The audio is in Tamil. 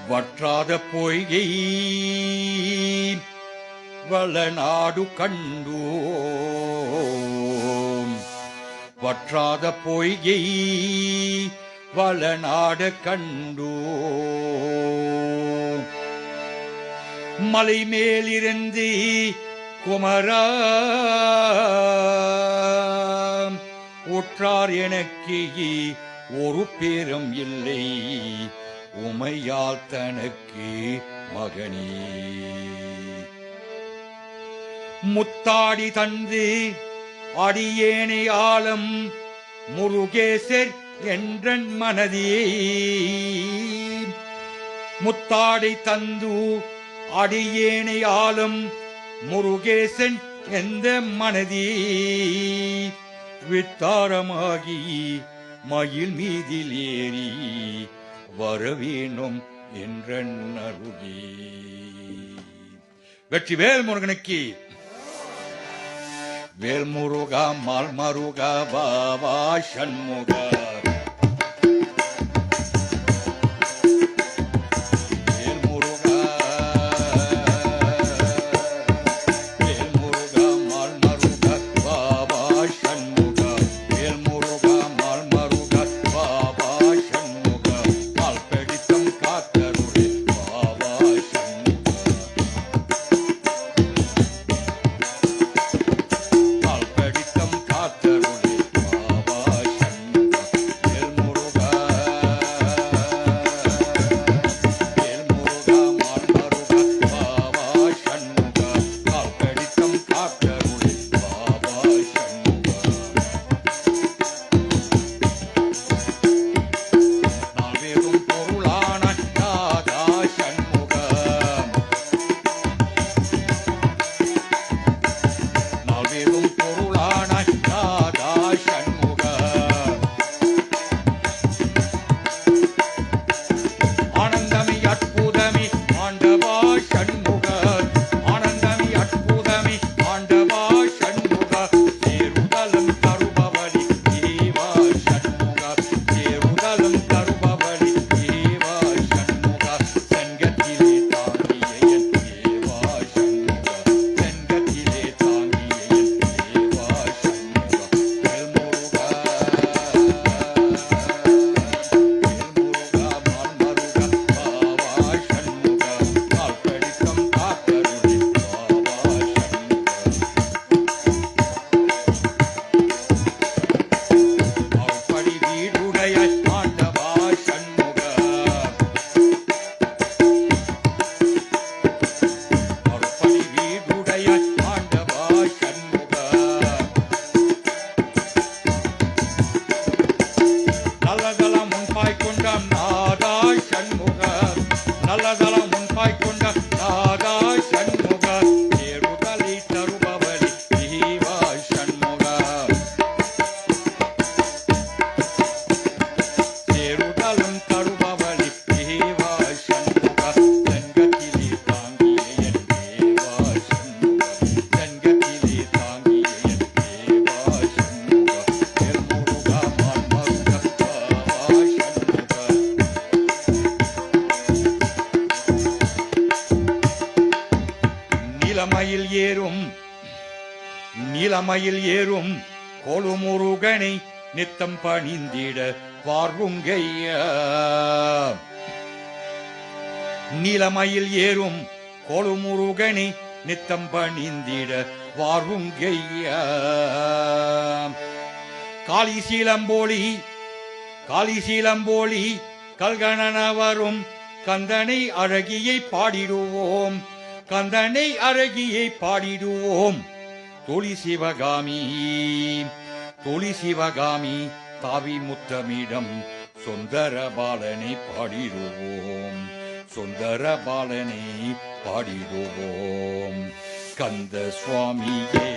வற்றாத பொய்கை வளநாடு கண்டோம். வற்றாத பொய்கை வளநாடு கண்டோம். மலை மேலிருந்து குமரா உற்றார் எனக்கு ஒரு பேரும் இல்லை, உமையால் தனக்கு மகனே. முத்தாடி தந்து அடியேனை ஆலம் முருகேசர் என்றன் மனதே. முத்தாடி தந்து அடியேனை ஆலம் முருகேசன் எந்த மனதே. வித்தாரமாகி மயில் மீதில் ஏறி வரவேணும் என்றன் அருகே. வெற்றி வேல் முருகனுக்கு. வேல்முருகா மால்மருகா பாபா சண்முகா. நீலமயில் ஏறும் கொழுமுருகனை நித்தம் பணிந்திட வார்வுங்கையா. நீலமயில் ஏறும் கொழுமுருகனை நித்தம் பணிந்திட வார்வுங்கையா. காளிசீலம்போலி கல்கணன வரும் கந்தனை அழகியை பாடிடுவோம், கந்தனை அழகியை பாடிடுவோம். தொழி சிவகாமி தாவி முத்தமிடம் சுந்தர பாலனை பாடிடுவோம், சுந்தர பாலனை பாடிடுவோம். கந்த சுவாமியே